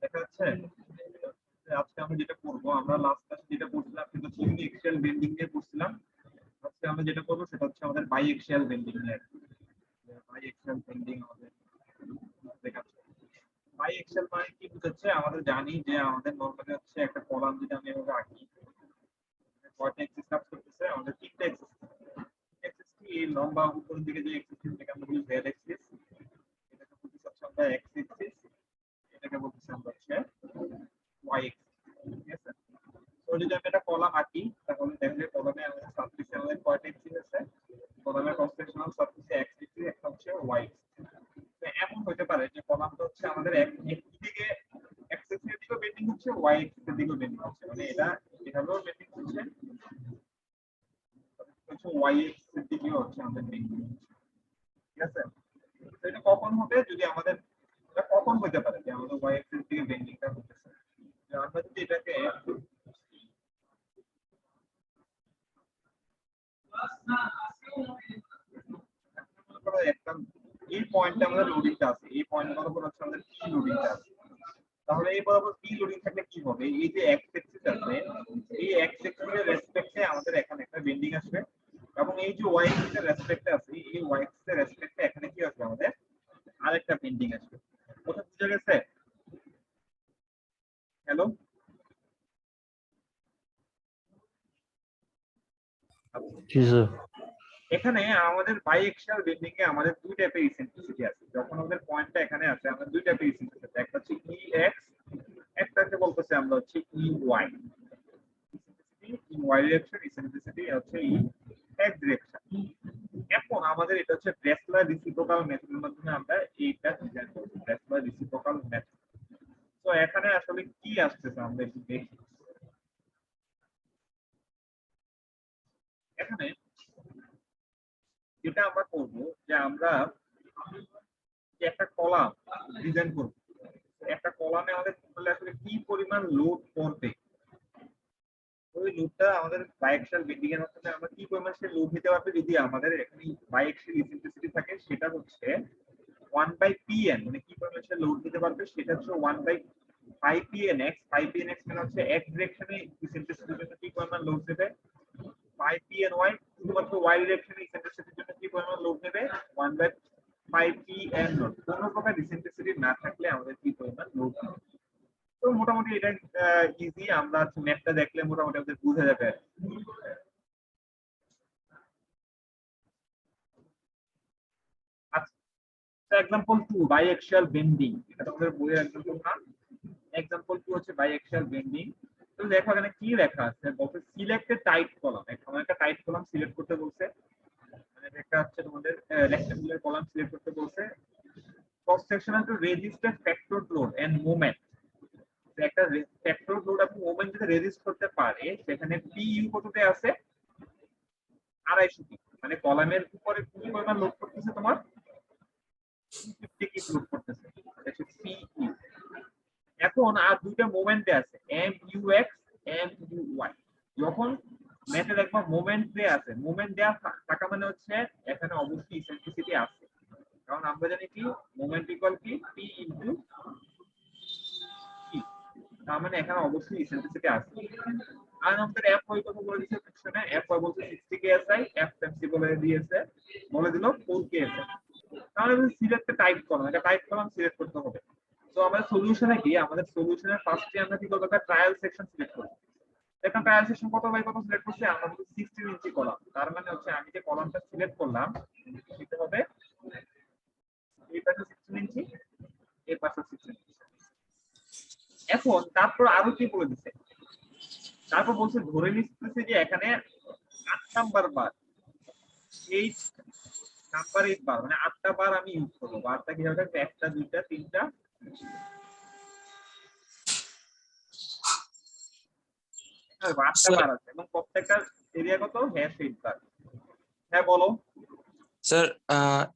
দেখা যাচ্ছে আজকে আমরা যেটা করবো, আমরা লাস্ট ক্লাসে যেটা করছিলাম কিন্তু ইউনিএক্সিয়াল বেন্ডিং নিয়ে করছিলাম। আজকে আমরা যেটা করবো সেটা হচ্ছে আমাদের বাইএক্সিয়াল বেন্ডিং নিয়ে। বাইএক্সিয়াল বেন্ডিং আমাদের দেখাচ্ছে। বাইএক্সিয়াল মানে কি বুঝাচ্ছে? আমাদের জানি যে আমাদের নরমালি হচ্ছে একটা কলাম যদি আমি এভাবে আঁকি, কয়টা এক্সিস কাজ করতেছে? আমাদের তিনটা এক্সিস। এক্সিস কি লম্বা উপরের দিকে যে এক্সিস যেটাকে আমরা বলি জেড এক্সিস, এটাকে বলতেছি হচ্ছে আমরা এক্স এক্সিস, এটাকে বলতেছি আমরা হচ্ছে ওয়াই এক্সিস। ঠিক আছে? তো যদি আমি একটা কলাম আঁকি তাহলে দেখলে কলামে আমাদের সারফেসে আমাদের কয়টা এক্সিস আছে? কলামের ক্রস সেকশনাল সারফেসে এক্স এক্সিস, একটা হচ্ছে ওয়াই এক্সিস। তো এমন হতে পারে যে কলামটা হচ্ছে আমাদের একদিকে এক্স এক্সিস এর দিকেও বেন্ডিং হচ্ছে, ওয়াই এক্সিস এর দিকেও বেন্ডিং হচ্ছে, মানে এটা এভাবেও বেন্ডিং হচ্ছে, ওয়াই এক্সিস এর দিকেও হচ্ছে আমাদের বেন্ডিং হচ্ছে। ঠিক আছে? তো এটা কখন হবে? যদি আমাদের এটা কখন হতে পারে যে আমাদের ওয়াই এক্সিস দিকে বেন্ডিংটা হতেছে? আমরা যদি এটাকে একটা এই পয়েন্টে আমাদের লোডিংটা আছে, এই পয়েন্ট বরাবর হচ্ছে আমাদের কি লোডিংটা আছে, তাহলে এই বরাবর কি লোডিং থাকলে কি হবে? এই যে এক্স এক্সিস আছে, এই এক্স এক্সিস এর রেসপেক্টে আমাদের এখানে একটা বেন্ডিং আসবে, এবং এই যে ওয়াই এক্সিস এর রেসপেক্টে আছে, এই ওয়াই এক্সিস এর রেসপেক্টে এখানে কি আসবে? আমাদের আরেকটা বেন্ডিং আসবে। কথা বুঝা গেছে? হ্যালো? জি স্যার। এখানে আমাদের বাইএক্সিয়াল বেন্ডিং এ আমাদের দুই টাইপের ইসেন্ট্রিসিটি আছে। যখন আমাদের পয়েন্টটা এখানে আছে, আমাদের দুই টাইপের ইসেন্ট্রিসিটি আছে, একটা হচ্ছে ই এক্স, একটাকে বলতেছে আমরা হচ্ছে E Y. Eccentricity in Y direction, eccentricity হচ্ছে ই এক্স ডিরেকশন। এখন আমাদের এটা হচ্ছে ব্রেসলার রেসিপ্রোকাল মেথডের মাধ্যমে আমরা এইটা ডিজাইন করব, ব্রেসলার রেসিপ্রোকাল মেথড। তো এখানে আসলে কি আসতেছে আমরা একটু দেখি। এখানে যেটা আমরা করব যে আমরা যে একটা কলাম ডিজাইন করব, একটা কলামে আমাদের আসলে কি পরিমাণ লোড পড়বে, ওই লোডটা আমাদের বাইএক্সিয়াল বেন্ডিং এর মাধ্যমে আমরা কি পরিমাণ সে লোড নিতে পারবে যদি আমাদের এখানে বাইএক্সিয়াল ইসেন্ট্রিসিটি থাকে, সেটা হচ্ছে 1/pn, মানে কি পরিমাণ সে লোড নিতে পারবে সেটা হচ্ছে 1/5pnx। 5pnx মানে হচ্ছে এক্স ডিরেকশনে ইসেন্ট্রিসিটির জন্য কি পরিমাণ লোড নেবে, 5pny শুধুমাত্র ওয়াই ডিরেকশনে ইসেন্ট্রিসিটির জন্য কি পরিমাণ লোড নেবে, 1/5pn নট। কোনো প্রকার ইসেন্ট্রিসিটি না থাকলে আমাদের কি পরিমাণ লোড নেবে। তো মোটামুটি এটা ইজি, আমরা ম্যাপটা দেখলে মোটামুটি আমাদের বোঝা যাবে। আচ্ছা, এক্সাম্পল 2 বাইএক্সিয়াল বেন্ডিং, এটা তোমাদের বইয়ের এক্সাম্পল না। এক্সাম্পল 2 হচ্ছে বাইএক্সিয়াল বেন্ডিং। তো দেখো এখানে কি লেখা আছে, বলছে সিলেক্ট এ টাইট কলাম। একটা টাইট কলাম সিলেক্ট করতে বলছে, মানে একটা হচ্ছে তোমাদের রেক্টাঙ্গুলার কলাম সিলেক্ট করতে বলছে। Cross sectional to resister factor load and moment. একটা ফ্যাক্টর লোড এবং মোমেন্ট যদি রেজিস্ট করতে পারে, সেখানে পি ইউ কততে আছে? 250 কি, মানে কলামের উপরে কি পরিমাণ লোড করতেছে তোমার? 250 কি লোড করতেছে, এটা পি ইউ। এখন আর দুইটা মোমেন্টে আছে, M U X, M U Y. যখন ম্যাথে দেখবা মোমেন্ট দেয়া আছে, মোমেন্ট দেয়া থাকা মানে হচ্ছে এখানে অবশ্যই ইসেন্ট্রিসিটি আছে, কারণ আমরা জানি কি মোমেন্ট ইকুয়াল কি পি ইনটু ই, তার মানে এখানে অবশ্যই ইসেন্ট্রিসিটি আছে। আর আমাদের এফ ওয়াই কত বলে দিয়েছে কোশ্চেনে, এফ ওয়াই বলছে 60 কেএসআই, এফ এমসি বলে দিয়েছে, বলে দিল 4 কেএসআই। তাহলে সিলেক্ট টাইপ করো, এটা টাইপ করলাম, সিলেক্ট করতে হবে। তো আমাদের সলিউশনে কি, আমাদের সলিউশনের ফার্স্টে আমরা কি করব, একটা ট্রায়াল সেকশন সিলেক্ট করব। এখন ট্রায়াল সেকশন কত বাই কত সিলেক্ট করছি আমরা, বলি 16 ইঞ্চি কলাম। তার মানে হচ্ছে আমি যে কলামটা সিলেক্ট করলাম দিতে হবে এই পাশে 16 ইঞ্চি, এই পাশে 16 ইঞ্চি। এখন তারপর আরো কি বলে দিচ্ছে, তারপর বলছে ধরে নিচ্ছে যে এখানে 8 নাম্বার বার, 8 নাম্বার 8 বার, মানে 8টা বার আমি ইউজ করবো। বারটা কি হবে, একটা দুইটা তিনটা 8টা বার আছে, এবং প্রত্যেকটার এরিয়া কত, হ্যাশ 8 বার। হ্যাঁ বলো স্যার।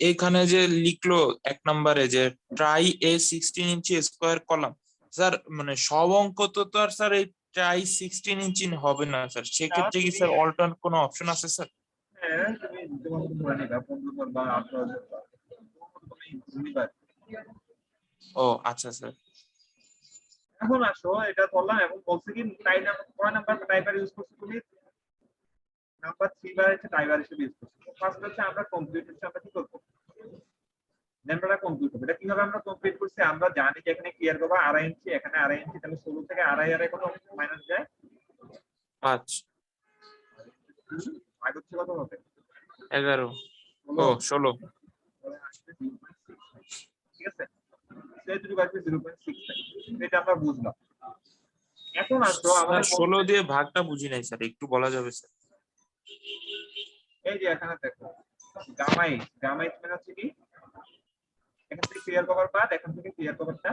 এইখানে যে লিখলো এক নম্বরে যে ট্রাই এ 16 ইঞ্চি স্কোয়ার কলাম, স্যার মানে সব অঙ্ক তো আর স্যার এই ট্রাই 16 ইঞ্চি হবে না স্যার, সেক্ষেত্রে কি স্যার অল্টারনেট কোনো অপশন আছে স্যার? হ্যাঁ, তুমি তোমার মতো ধরে নিবা 15 বার বা 18 বার, তুমি ধরনিবা। ও আচ্ছা স্যার। এখন আসো এটা ধরলাম এবং বলছে কি কয় নাম্বার টাইপার ইউজ করছো তুমি, নাম্বার 3 বার হচ্ছে টাইপার হিসেবে ইউজ করছো। ফার্স্ট হচ্ছে আমরা কমপ্লিট হচ্ছে আমরা কি করব, নাম্বারটা কমপ্লিট হবে। এটা কিভাবে আমরা কমপ্লিট করছি, আমরা জানি যে এখানে ক্লিয়ার করব 2.5 ইঞ্চি, এখানে 2.5 ইঞ্চি, তাহলে 16 থেকে 2.5 কত মাইনাস যায় 5 আগে হচ্ছে কত হবে 11 ও 16 ঠিক আছে, সেই দুটো বাকি 0.6 এটা আমরা বুঝলাম। এখন আসো স্যার আমাদের 16 দিয়ে ভাগটা বুঝি নাই স্যার, একটু বলা যাবে স্যার? এই যে এখানে দেখো গামা এইচ মানে হচ্ছে কি, এখান থেকে ক্লিয়ার কভার বাদ, এখান থেকে ক্লিয়ার কভারটা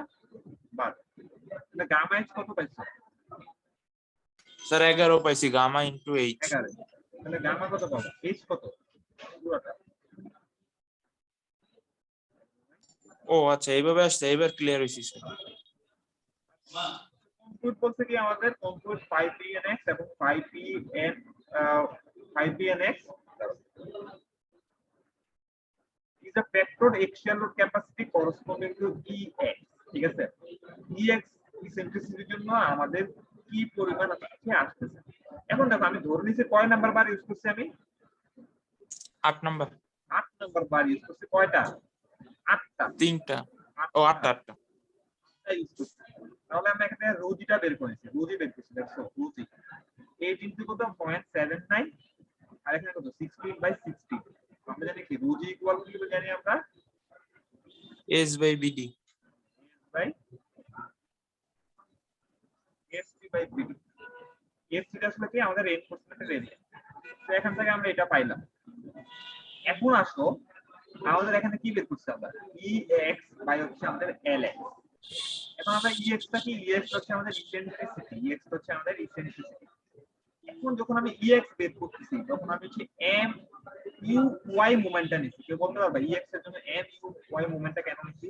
বাদ, তাহলে গামা এইচ কত পাইছো স্যার 11 পাইছি, গামা ইনটু এইচ। 11, তাহলে গামা কত পাবো, এইচ কত পুরোটা। ও আচ্ছা, এইভাবে আসছে, এবার ক্লিয়ার হইছি স্যার। কম্পিউট বলতে কি আমাদের কম্পিউট 5pnx এবং 5pnx is a vector axial load capacity corresponding to ex, ঠিক আছে, ex ইসেন্ট্রিসিটির জন্য আমাদের কি পরিমাণ আসতেছে। এখন দেখো আমি ধরে নিছি কয় নাম্বার বার ইউজ করছি, আমি 8 নাম্বার 8 নাম্বার বার ইউজ করছি, কয়টা 8টা, 3টা ও 8টা ইউজ করছি। তাহলে আমরা এখানে রোজিটা বের করেছি, রোজি বের করছি, দেখো রোজি 8 ইনটু কত 0.79 আর এখানে কত 16/16, আমরা জানি কি রোজি ইকুয়াল কি জানি আমরা S by BD by FT/BD, FT টা আসলে কি আমাদের রেইনফোর্সমেন্টের এরিয়া। তো এখান থেকে আমরা এটা পাইলাম। এখন আসো আমাদের এখানে কি বের করছি আমরা, EX বাই হচ্ছে আমাদের LX। এখন আমরা EX টা কি, EX হচ্ছে আমাদের ইসেন্ট্রিসিটি, EX হচ্ছে আমাদের ইসেন্ট্রিসিটি। এখন যখন আমি EX বের করতেছি তখন আমি হচ্ছে MUY মোমেন্টটা নিচ্ছি। কেউ বলতে পারবে EX এর জন্য MUY মোমেন্টটা কেন নিচ্ছি?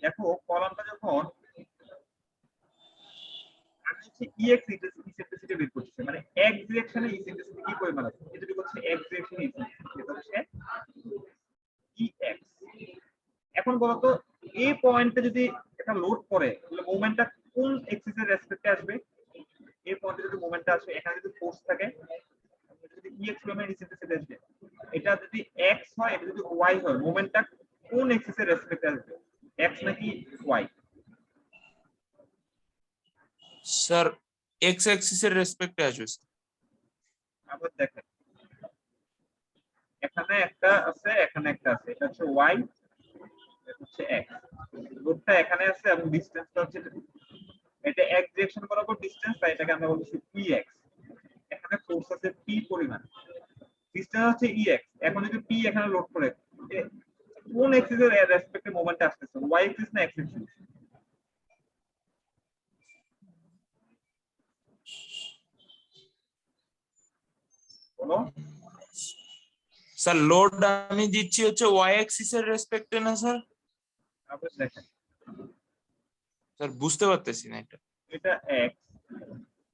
দেখো কলামটা যখন আমি হচ্ছে EX ইসেন্ট্রিসিটি বের করতেছি, মানে X ডিরেকশনে ইসেন্ট্রিসিটি কি পরিমাণ আছে, এটা হচ্ছে X ডিরেকশনে ইসেন্ট্রিসিটি, এটা হচ্ছে EX। এখন বলতো এই পয়েন্টে যদি একটা লোড করে তাহলে মোমেন্টটা কোন এক্সিস এর রেসপেক্টে আসবে, এই পয়েন্টে যদি মোমেন্টটা আসে, এখানে যদি ফোর্স থাকে, যদি EX পরিমাণ ইসেন্ট্রিসিটি আসবে, এটা যদি X হয়, এটা যদি Y হয়, মোমেন্টটা কোন এক্সিস এর রেসপেক্টে আসবে, X নাকি Y? স্যার এক্স অ্যাক্সিস এর রেসপেক্টে আসবে স্যার। আবার দেখেন এখানে একটা আছে, এখানে একটা আছে, এটা হচ্ছে Y, এটা হচ্ছে X, লোডটা এখানে আছে এবং ডিসটেন্সটা হচ্ছে এটা X ডিরেকশন বরাবর ডিসটেন্স, তাই এটাকে আমরা বলছি PX। এখানে ফোর্স আছে P পরিমাণ, ডিসটেন্স হচ্ছে EX। এখন যদি P এখানে লোড করে, কোন এক্সিস এর রেসপেক্টে মোমেন্ট আসতেছে, Y এক্সিস না X এক্সিস? বলো। স্যার লোড আমি দিচ্ছি হচ্ছে ওয়াই অ্যাক্সিস এর রেসপেক্টে না স্যার? তারপর দেখেন স্যার বুঝতে পারতেছি না এটা। এটা X,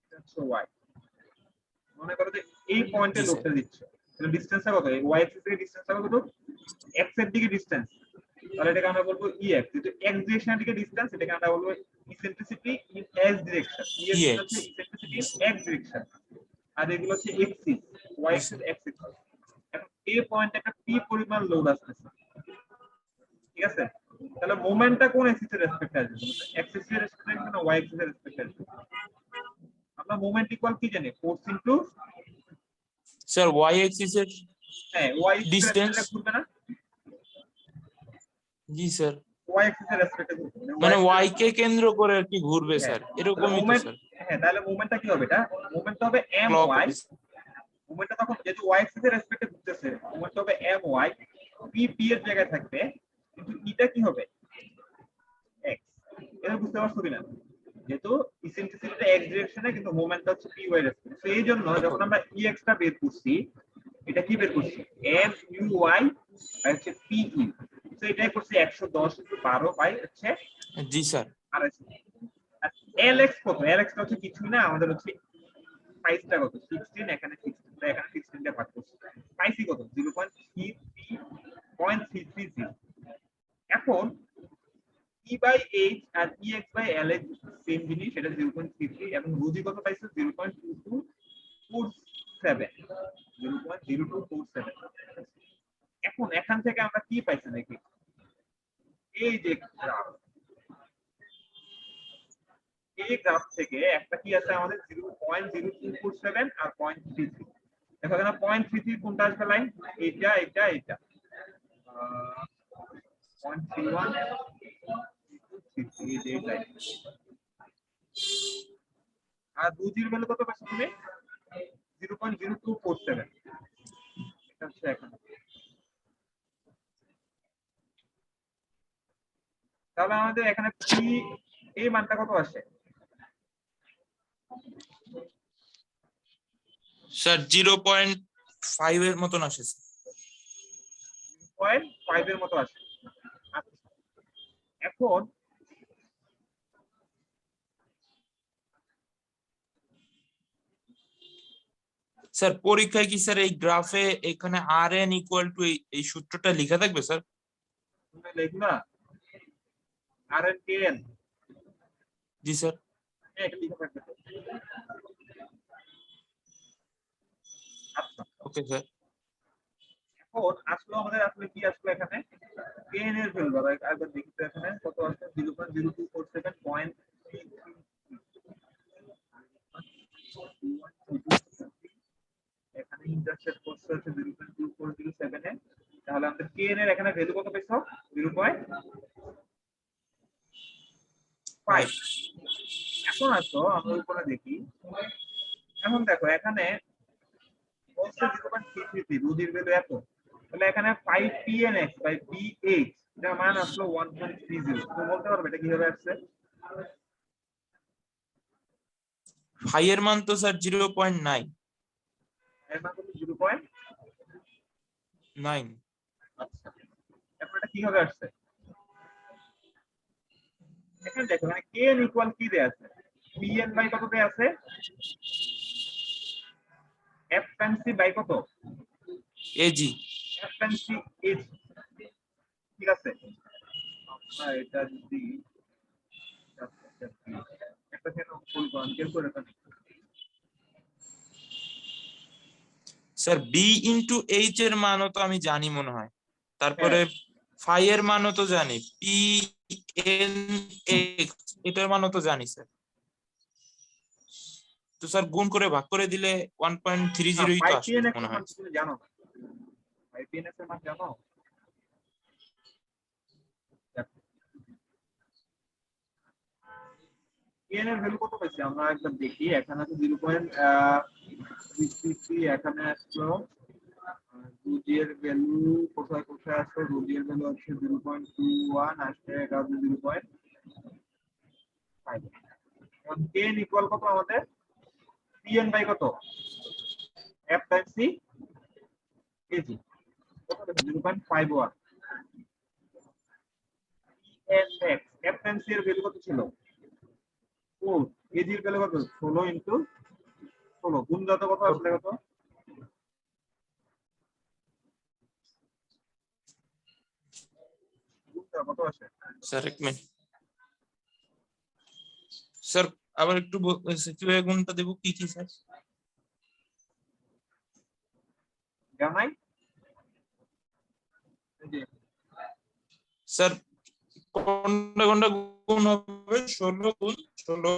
এটা হচ্ছে Y। মনে করো যে এই পয়েন্টে জি স্যার। লোডটা দিচ্ছে, তাহলে ডিসটেন্সটা কত, Y এক্সিস থেকে ডিসটেন্সটা কত, X এর দিকে ডিসটেন্স, তাহলে এটাকে আমরা বলবো EX। যেহেতু X ডিরেকশনের দিকে ডিসটেন্স, এটাকে আমরা বলবো eccentricity in X direction. EX হচ্ছে ইসেন্ট্রিসিটি ইন X ডিরেকশন, আর এগুলো হচ্ছে axis, Y axis X axis. এখন এই পয়েন্টে একটা P পরিমাণ লোড আসতেছে, ঠিক আছে, তাহলে মোমেন্টটা কোন এক্সিস এর রেসপেক্টে আসবে, এক্সিস এর রেসপেক্টে না Y এক্সিস এর রেসপেক্টে আসবে? আমরা মোমেন্ট ইকুয়াল কি জানি, force into, sir Y axis এর হ্যাঁ Y এক্সিস এর ডিসটেন্স। রেসপেক্টে ঘুরবে না, জি স্যার, Y এক্সিস এর রেসপেক্টে ঘুরবে, মানে ওয়াই কে কেন্দ্র করে আর কি ঘুরবে হ্যাঁ, স্যার, এরকমই তো মোমেন্ট, স্যার। হ্যাঁ তাহলে মোমেন্টটা কি হবে, এটা মোমেন্টটা হবে MY। ক্লকওয়াইজ। মোমেন্টটা তখন যেহেতু Y এক্সিস এর রেসপেক্টে ঘুরতেছে, মোমেন্ট হবে MY, P এর জায়গায় থাকবে, কিন্তু এটা কি হবে X। এটা বুঝতে পারছো কিনা, যেহেতু ইসেন্ট্রিসিটিটা X ডিরেকশনে কিন্তু মোমেন্টটা হচ্ছে PY এর রেসপেক্টে, তো এই জন্য যখন আমরা EX টা বের করছি, এটা কি বের করছি MUY আর হচ্ছে PE, তো এটাই করছি 110 × 12 বাই হচ্ছে জি স্যার। 250। আর LX কত, LX টা হচ্ছে কিছুই না, আমাদের হচ্ছে প্রাইসটা কত 16, এখানে 16, তো এখানে 16 দিয়ে ভাগ করছি, প্রাইসই কত 0.3330। এখন E/L বাই এইচ আর ই এক্স বাই এল এর সেম জিনিস, এটা 0.33 এবং রোজি কত পাইছে 0.2247, 0.0247। এখন এখান থেকে আমরা কি পাইছি দেখি, এই যে গ্রাফ, এই গ্রাফ থেকে একটা কি আছে আমাদের 0.0247 আর 0.33। দেখো এখানে 0.33 কোনটা আসবে লাইন, এটা এটা এটা 0.31 এই যে এই লাইন। আর রুজির ভ্যালু কত পাচ্ছ তুমি 0.0247, এটা হচ্ছে এখানে। তাহলে আমাদের এখানে পি এই মানটা কত আসে স্যার 0.5 এর মতন আসে স্যার। 0.5 এর মতো আসে। আচ্ছা, এখন স্যার পরীক্ষায় কি স্যার এই গ্রাফে এখানে আর এন ইকুয়াল টু এই সূত্রটা লেখা থাকবে স্যার? তুমি লিখবা আর এন কে এন, জি স্যার। এটা লিখে থাকবে। আচ্ছা, ওকে স্যার। এখন আসলে আমাদের আসলে কি আসলে এখানে কেএন এর ভ্যালু দাও, একবার দেখি তো এখানে কত আসছে 0.0247.33। এখানে ইন্টারসেপ্ট করছে হচ্ছে 0.2407 এ, তাহলে আমাদের কেএন এর এখানে ভ্যালু কত পেয়েছো 0.5। এখন আসো আমরা উপরে দেখি, এখন দেখো এখানে বলছে 0.33 রুজির ভ্যালু এত, তাহলে এখানে 5pnx বাই ph এটার মান আসলো 1.30। তুমি বলতে পারবে এটা কিভাবে আসছে? ফাই এর মান তো স্যার 0.9। এর মান কত 0.9। আচ্ছা, এখন এটা কিভাবে আসছে? এখানে দেখো মানে kn ইকুয়াল কি দেয়া আছে, pn বাই কত দেয়া আছে, f টাইমস c বাই কত, AG. f Times c h। ঠিক আছে, আমরা এটা যদি একটা কেন ফুল কনকেল করে ফেলি, স্যার বি ইনটু এইচ এর মানও তো আমি জানি মনে হয়, তারপরে হ্যাঁ ফাই এর মানও তো জানি, পি এন এক্স এটার মানও তো জানি স্যার। তো স্যার গুণ করে ভাগ করে দিলে 1.30 তো আসবে 5pnx মনে এর মান হয়। তুমি জানো না, 5pnx এর মান জানো? pn এর ভ্যালু কত পাইছি আমরা একবার দেখি, এখানে আছে 0.33, এখানে আসলো রুজি এর ভ্যালু কোথায় কোথায় আসলো, রুজি এর ভ্যালু আছে 0.21 আসছে, এটা হচ্ছে 0.5। এখন kn ইকুয়াল কত আমাদের pn বাই কত f টাইমস c kg, কত দেখো 0.51। pnx f টাইমস c এর ভ্যালু কত ছিল 4, kg এর ভ্যালু কত 16 ইনটু 16, গুণ যত কত আসলে কত, গুণ দাও কত আসে, স্যার এক মিনিট স্যার, আবার একটু কিভাবে গুণটা দেবো কি কি স্যার? জানাই এই যে স্যার কোনটা কোনটা গুণ হবে? 16 গুণ 16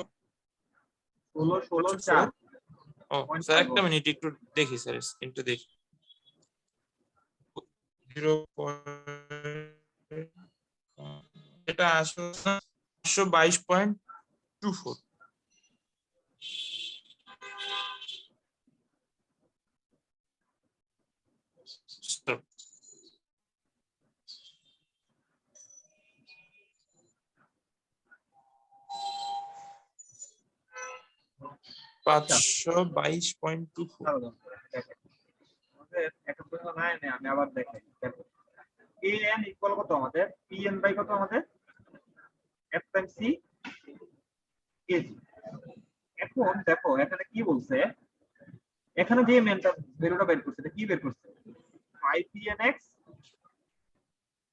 16 16 4। 4 ও স্যার একটা মিনিট একটু দেখি স্যার, স্ক্রিনটা দেখি। 0. এটা আসলে 522.24। স্যার 522.24। আমাদের একটা প্রশ্ন নাই না, আমি আবার দেখাই দেখো, an ইকুয়াল কত আমাদের pn বাই কত আমাদের f টাইমস c kg। এখন দেখো এখানে কি বলছে, এখানে যে মেনটা ভ্যালুটা বের করছে এটা কি বের করছে 5pnx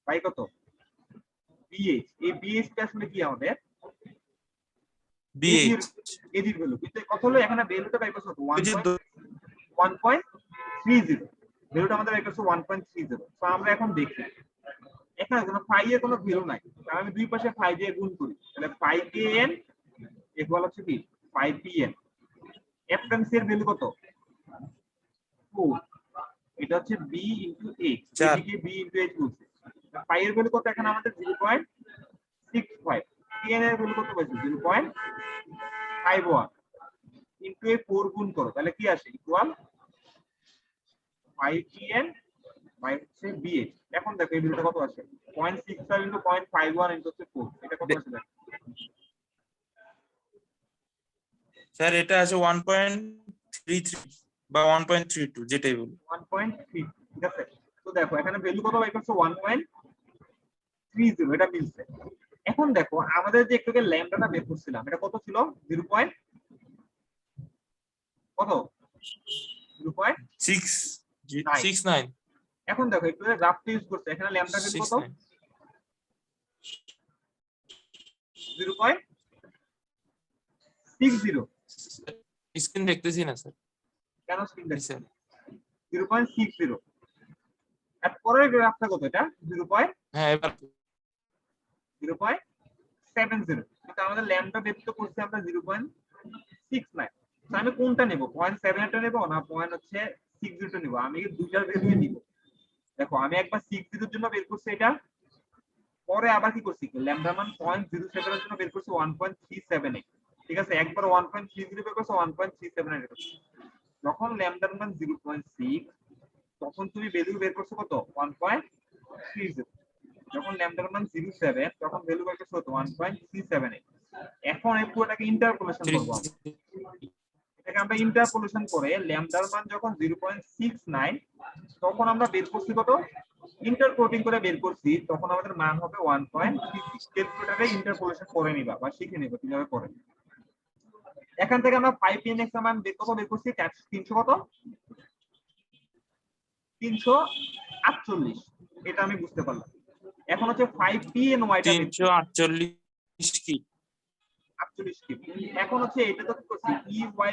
বাই কত বিএইচ, এই বিএইচটা আসলে কি আমাদের বিএইচ এজির ভ্যালু, কিন্তু কথা হলো এখানে ভ্যালুটা বের করছো তো ওই যে 1.30, ভ্যালুটা আমাদের বের করছো 1.30। তো আমরা এখন দেখি এখানে কোনো ফাই এর কোনো ভ্যালু নাই, তাহলে আমি দুই পাশে ফাই দিয়ে গুণ করি, তাহলে 5an ইকুয়াল হচ্ছে কি 5pn। এফএমসি এর ভ্যালু কত 4, এটা হচ্ছে b ইনটু h, চার। এদিকে b ইনটু h বলছে। ফাই এর ভ্যালু কত এখানে আমাদের 0.65, pn এর ভ্যালু কত পাইছি 0.51 ইনটু এ 4 গুণ করো, তাহলে কি আসে ইকুয়াল 5pn বাই হচ্ছে bh। এখন দেখো এই ভ্যালুটা কত আসে 0.65 ইনটু 0.51 ইনটু হচ্ছে 4, এটা কত আসে দেখো স্যার এটা আছে 1.33 বা 1.32 যেটাই বলি। 1.3, ঠিক আছে। তো দেখো এখানে ভ্যালু কত বাই করছে 1.30, এটা মিলছে। এখন দেখো আমাদের যে একটু আগে ল্যামডাটা বের করছিলাম এটা কত ছিল 0. কত 0.9। 69 এখন দেখো একটু গ্রাফটা ইউজ করছে, এখানে ল্যামডা ভ্যালু কত 69 0.60। স্ক্রিন দেখতেছি না স্যার। কেন স্ক্রিন জি দেখছে স্যার। 0.60, আর পরের গ্রাফটা কত এটা হ্যাঁ এবার 0.70, কিন্তু আমাদের ল্যামডা বের করতে আমরা 0.69। তো আমি কোনটা নেব 0.7 টা নেব না 0.60 টা নেব, আমি দুইটার ভ্যালুই নিব। দেখো আমি একবার 60 এর জন্য বের করছি এটা, পরে আবার কি করছি ল্যামডা মান 0.07 এর জন্য বের করছি 1.378, ঠিক আছে। একবার 1.30 বের করছি 1.378 বের করছি। যখন ল্যামডার মান 0.6 তখন তুমি ভ্যালু বের করছো কত 1.30। যখন ল্যামডার মান 0.7 তখন ভ্যালু বের করছো কত 1.378। এখন এই পুরোটাকে ইন্টারপোলেশন করব আমরা, এটাকে আমরা ইন্টারপোলেশন করে ল্যামডার মান যখন 0.69 তখন আমরা বের করছি কত ইন্টারপোলেটিং করে বের করছি, তখন আমাদের মান হবে 1.36। ক্যালকুলেটরে ইন্টারপোলেশন করে নিবা বা শিখে নিবা কিভাবে করে। এখান থেকে আমরা 5pnx এর মান বের করছি 300 কত 348, এটা আমি বুঝতে পারলাম। এখন হচ্ছে 5pny টা বের করছি 348 কি 48 কি। এখন হচ্ছে এটা তো করছি ey বাই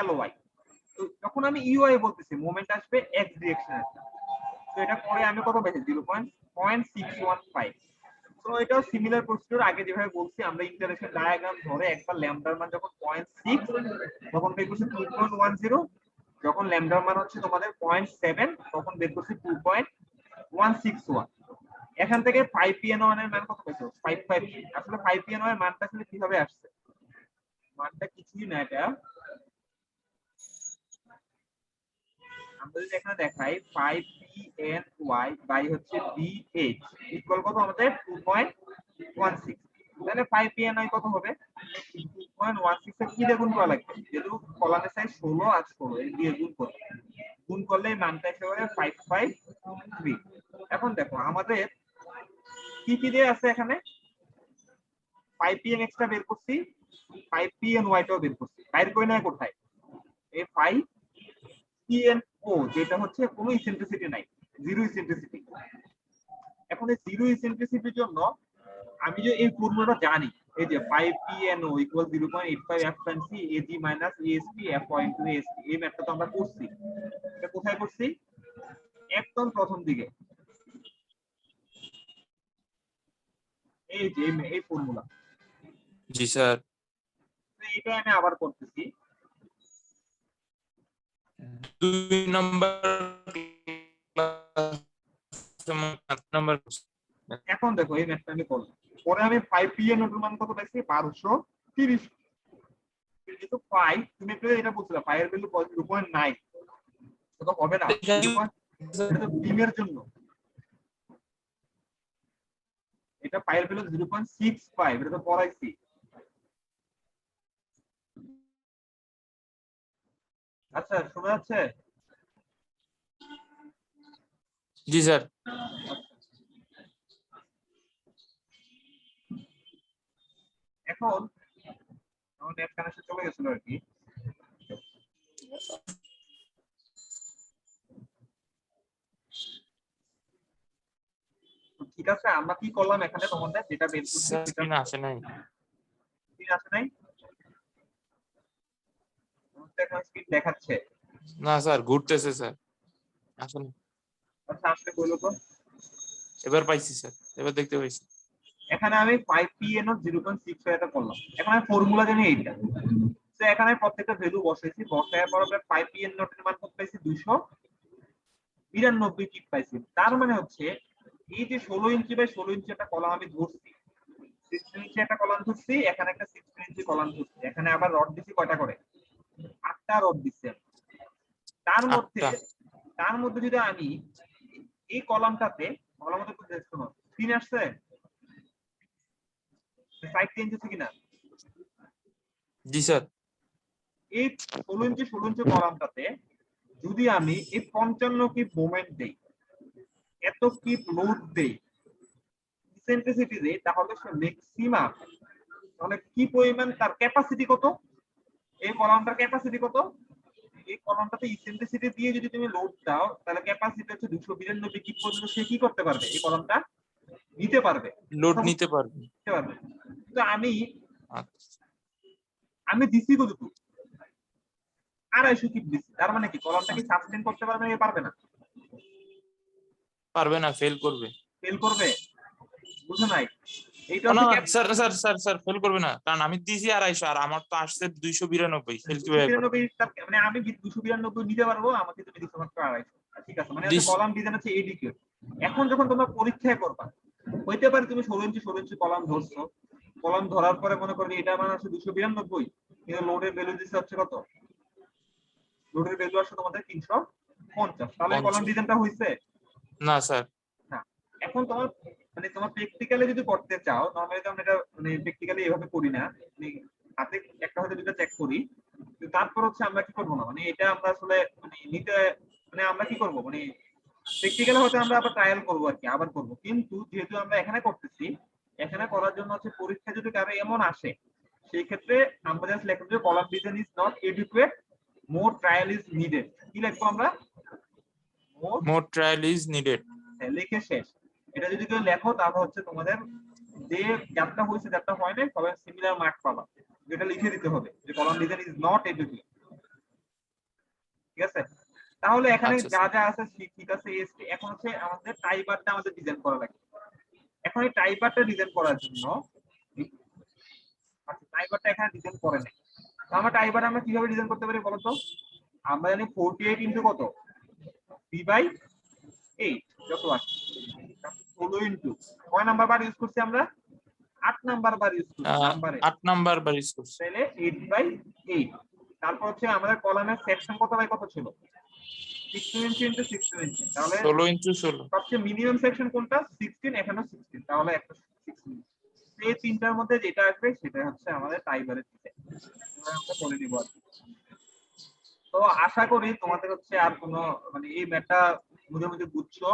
ly, তো যখন আমি ey বলতেছি মোমেন্ট আসবে x ডিরেকশনে, তো এটা করে আমি কত পাইছি 0.615। তো এটাও সিমিলার প্রসিডিউর, আগে যেভাবে বলছি আমরা ইন্টারেকশন ডায়াগ্রাম ধরে একবার ল্যামডার মান যখন 0.6 তখন বের করছি 2.10, যখন ল্যামডার মান হচ্ছে তোমাদের 0.7 তখন বের করছি 2.161। এখান থেকে 5pn1 এর মান কত পাইছো 55। আসলে 5pn1 এর মানটা আসলে কিভাবে আসছে, মানটা কিছুই না, এটা আমরা যদি এখানে দেখাই 5pny বাই হচ্ছে bh ইকুয়াল কত আমাদের 2.16, তাহলে 5pny কত হবে 2.16 এর কি দিয়ে গুণ করা লাগবে, যেহেতু কলামের সাইজ 16 আর 16 এর দিয়ে গুণ করলে এই মানটা এসে হবে 553। এখন দেখো আমাদের কি কি দিয়ে আছে এখানে 5pnx টা বের করছি 5pny টাও বের করছি, বাইর করে নেয় কোথায় এই 5pno যেটা হচ্ছে কোনো ইসেন্ট্রিসিটি নাই, জিরো ইসেন্ট্রিসিটি। এখন এই জিরো ইসেন্ট্রিসিটির জন্য আমি যে এই ফর্মুলাটা জানি, এই যে 5pno equal 0.85 f Times ag minus asp fy into asp, এই ম্যাথটা তো আমরা করছি। এটা কোথায় করছি একদম প্রথম দিকে, এই যে এই ফর্মুলা। জি স্যার। এটা আমি আবার করতেছি, 2 নম্বর নাম্বার। এখন দেখো এই ম্যাথটা আমি করলাম, পরে আমি 5pno এর মান কত পাইছি 1230। যেহেতু 5 তুমি একটু এটা বলছিলা 5 এর ভ্যালু 0.9, তো হবে না, এটা তো বিমের জন্য, এটা 5 এর ভ্যালু 0.65, এটা তো পড়াইছি। আচ্ছা শোনা যাচ্ছে? জি স্যার। এখন আমার নেট কানেকশন চলে গেছিল আর কি, ঠিক আছে, আমরা কি করলাম এখানে তোমাদের যেটা বের করছি স্যার সেটা স্ক্রিন আসে নাই। স্ক্রিন আসে নাই, তোমাদের এখন স্ক্রিন দেখাচ্ছে। না স্যার ঘুরতেছে স্যার, আসেন। আচ্ছা আসলে বলো তো, এবার পাইছি স্যার, এবার দেখতে পাইছি। এখানে আমি 5pn ও 0.6 এটা করলাম, এখন আমি ফর্মুলা জানি এইটা। তো এখানে প্রত্যেকটা ভ্যালু বসাইছি, বসানোর পর আমরা 5pn নোটের মান কত পাইছি 292 টিপ পাইছি। তার মানে হচ্ছে এই যে 16 ইঞ্চি বাই 16 ইঞ্চি একটা কলাম আমি ধরছি, 16 ইঞ্চি একটা কলাম ধরছি, এখানে একটা 16 ইঞ্চি কলাম ধরছি, এখানে আবার রড দিছি কয়টা করে, 8টা রড দিছি। তার মধ্যে 8টা। তার মধ্যে যদি আমি এই কলামটাতে কলামটা একটু দেখতে হবে, স্ক্রিন আসছে, সাইড চেঞ্জ হচ্ছে কিনা, জি স্যার। এই 16 ইঞ্চি 16 ইঞ্চি কলামটাতে যদি আমি এই 55 কি মোমেন্ট দেই, এত কি লোড দেই, ইসেন্ট্রিসিটি দেই, তাহলে সে ম্যাক্সিমাম, তাহলে কি পরিমাণ তার ক্যাপাসিটি কত, এই কলামটার ক্যাপাসিটি কত, এই কলামটাতে ইসেন্ট্রিসিটি দিয়ে যদি তুমি লোড দাও তাহলে ক্যাপাসিটি হচ্ছে 292 কি পর্যন্ত সে কি করতে পারবে, এই কলামটা নিতে পারবে, লোড নিতে পারবে। নিতে পারবে। তো আমি আচ্ছা। আমি দিছি কতটুকু, 250 কিপ দিছি, তার মানে কি কলামটা কি সাস্টেইন করতে পারবে না, পারবে না, পারবে না, ফেল করবে। ফেল করবে, বুঝো নাই, এইটা না হচ্ছে sir sir sir sir fail করবে না, কারণ আমি দিয়েছি 250 আর আমার তো আসছে 292, ফেল কিভাবে করবে? 292, মানে আমি 292 নিতে পারবো, আমাকে তুমি দিছো মাত্র 250। ঠিক আছে, মানে হচ্ছে দিস। কলাম ডিজাইন হচ্ছে এডিকে। এখন যখন তোমরা পরীক্ষায় করবা, হইতে পারে তুমি 16 ইঞ্চি 16 ইঞ্চি কলাম ধরছো, কলাম ধরার পরে মনে করো এটা মানে হচ্ছে 292, কিন্তু লোডের ভ্যালু দিচ্ছে হচ্ছে কত, লোডের ভ্যালু আসছে তোমাদের 350, তাহলে কলাম 50। ডিজাইনটা হইছে না স্যার। না। এখন তোমার মানে তোমার প্র্যাকটিক্যালি যদি করতে চাও, নরমালি তো আমরা এটা মানে প্র্যাকটিক্যালি এভাবে করি না, মানে হাতে একটা হয়তো দুটো চেক করি, কিন্তু তারপর হচ্ছে আমরা কি করবো না, মানে এটা আমরা আসলে মানে নিতে, মানে আমরা কি করবো, মানে প্র্যাকটিক্যালি হয়তো আমরা আবার ট্রায়াল করবো আর কি, আবার করবো, কিন্তু যেহেতু আমরা এখানে করতেছি, এখানে করার জন্য হচ্ছে পরীক্ষা যদি কারো এমন আসে, সেই ক্ষেত্রে আমরা জাস্ট লিখবো যে column design is not এডুকুয়েট, more trial is needed. কি লিখবো আমরা, মোর ট্রায়াল ইজ নিডেড। লিখে শেষ। এটা যদি কেউ লেখো তাহলে হচ্ছে তোমাদের যে যাত্রা হয়েছে যাত্রা হয় না সবাই সিমিলার মার্ক পাবা, যেটা লিখে দিতে হবে যে column design is not educate. ঠিক আছে, তাহলে এখানে আচ্ছা যা স্যার। যা আছে ঠিক আছে, এখন হচ্ছে আমাদের টাইবারটা আমাদের ডিজাইন করা লাগবে। এখন এই টাইবারটা ডিজাইন করার জন্য, আচ্ছা টাইবারটা এখানে ডিজাইন করে নাই, তো আমরা টাইবার আমরা কিভাবে ডিজাইন করতে পারি বলতো, আমরা জানি 48 ইনটু কত, b/8 যত আসে, 16 ইনটু কয় নাম্বার বার ইউজ করছি আমরা, 8 নাম্বার বার ইউজ করছি নাম্বারে, 8 নাম্বার বারিশ করছে। তাহলে 8/8। তারপর হচ্ছে আমাদের কলামের সেকশন কত বাই কত ছিল, 16 ইঞ্চি ইনটু 16 ইঞ্চি, তাহলে 16 ইঞ্চু 16। সবচেয়ে মিনিমাম সেকশন কোনটা, 16, এখানেও 16, তাহলে একটা 16। এই তিনটার মধ্যে যেটা আসবে সেটা হচ্ছে আমাদের টাইবারের ডিজাইন, আমরা করে নিব আর কি। তো আশা করি তোমাদের হচ্ছে আর কোনো মানে এই ম্যাথটা মোটামুটি বুঝছো।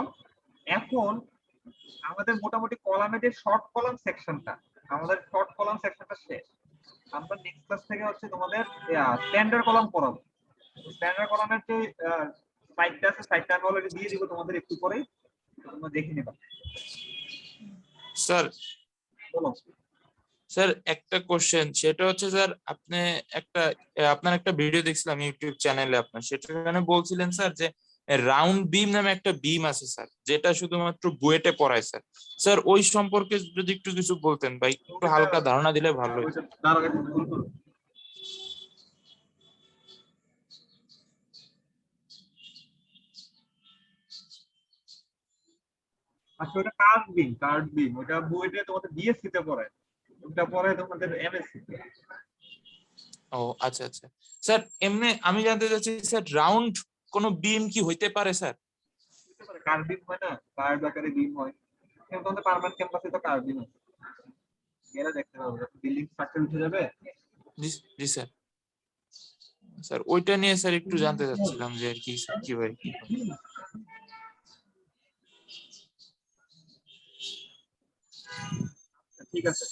এখন আমাদের মোটামুটি কলামের যে শর্ট কলাম সেকশনটা, আমাদের শর্ট কলাম সেকশনটা শেষ, আমরা নেক্সট ক্লাস থেকে হচ্ছে তোমাদের স্ট্যান্ডার্ড কলাম পড়াবো। স্ট্যান্ডার্ড কলামের যে সাইটটা আছে, সাইটটা আমি অলরেডি দিয়ে দিব তোমাদের একটু পরেই, তোমরা দেখে নিবা। স্যার বলো। স্যার একটা কোশ্চেন, সেটা হচ্ছে স্যার আপনি একটা আপনার একটা ভিডিও দেখছিলাম ইউটিউব চ্যানেলে আপনার, সেটাখানে বলছিলেন স্যার যে রাউন্ড বিম নামে একটা বিম আছে স্যার, যেটা শুধুমাত্র বুয়েটে পড়ায় স্যার। স্যার ওই সম্পর্কে যদি একটু কিছু বলতেন বা একটু হালকা ধারণা দিলে ভালো হতো। ওইটা তার আগে ভুল করো। আচ্ছা ওটা কার্ড বিম ওটা বইটা তোমাদের বিএসসি তে পড়ায়, ওটা পড়ায় তোমাদের এমএসসি তে। ও আচ্ছা আচ্ছা। স্যার এমনি আমি জানতে চাচ্ছি স্যার, রাউন্ড কোন বিম কি হইতে পারে স্যার? বুঝতে পারে কার্ড বিম হয় না, কার্ড আকারে বিম হয়, কিন্তু তোমাদের পার্মানেন্ট ক্যাম্পাসে তো কার্ড বিম আছে, এরা দেখতে পাবে বিল্ডিং স্ট্রাকচার উঠে যাবে। জি জি স্যার। স্যার ওইটা নিয়ে স্যার একটু জানতে চাচ্ছিলাম যে আর কি কিভাবে কি হয়। ঠিক আছে,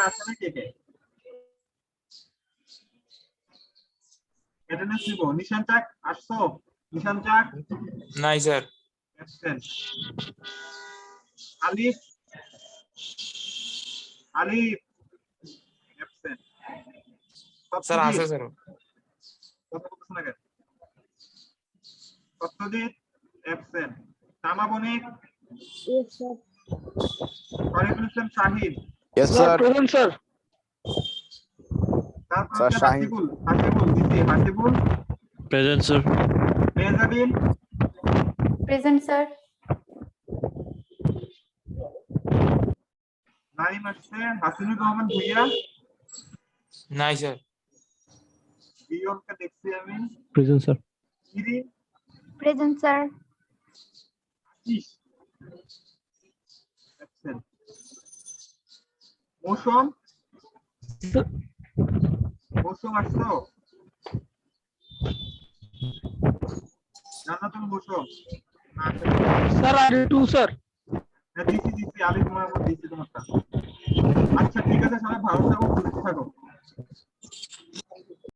আচ্ছা না কে কে অ্যাটেন্ডেন্স নিব, নিশান চাক আসছো, নিশান চাক নাই স্যার। অ্যাবসেন্ট, আলিফ আলিফ অ্যাবসেন্ট স্যার আছে স্যার কথা বলতেছেন না কেন? Satyajit absent Tama Banik Yes, sir. Shariful Islam Shahin Yes, sir. Present, sir. তারপর স্যার, হচ্ছে শাহিন। হাসিবুল দিদি Hasibul Present, sir. Mehjabin Present, sir. Naim আসছে হাসিনুর রহমান ভুইয়া নাই স্যার বিয়নকে দেখছি আমি Present, sir. Shirin Present, sir. Ashish absent Mousumi আসছো জান্নাতুল মৌসুম না, Sir, I do, sir. হ্যাঁ, দিছি আমি তোমার দিছি তোমারটা আচ্ছা ঠিক আছে সবাই ভালো থাকো সুস্থ থাকো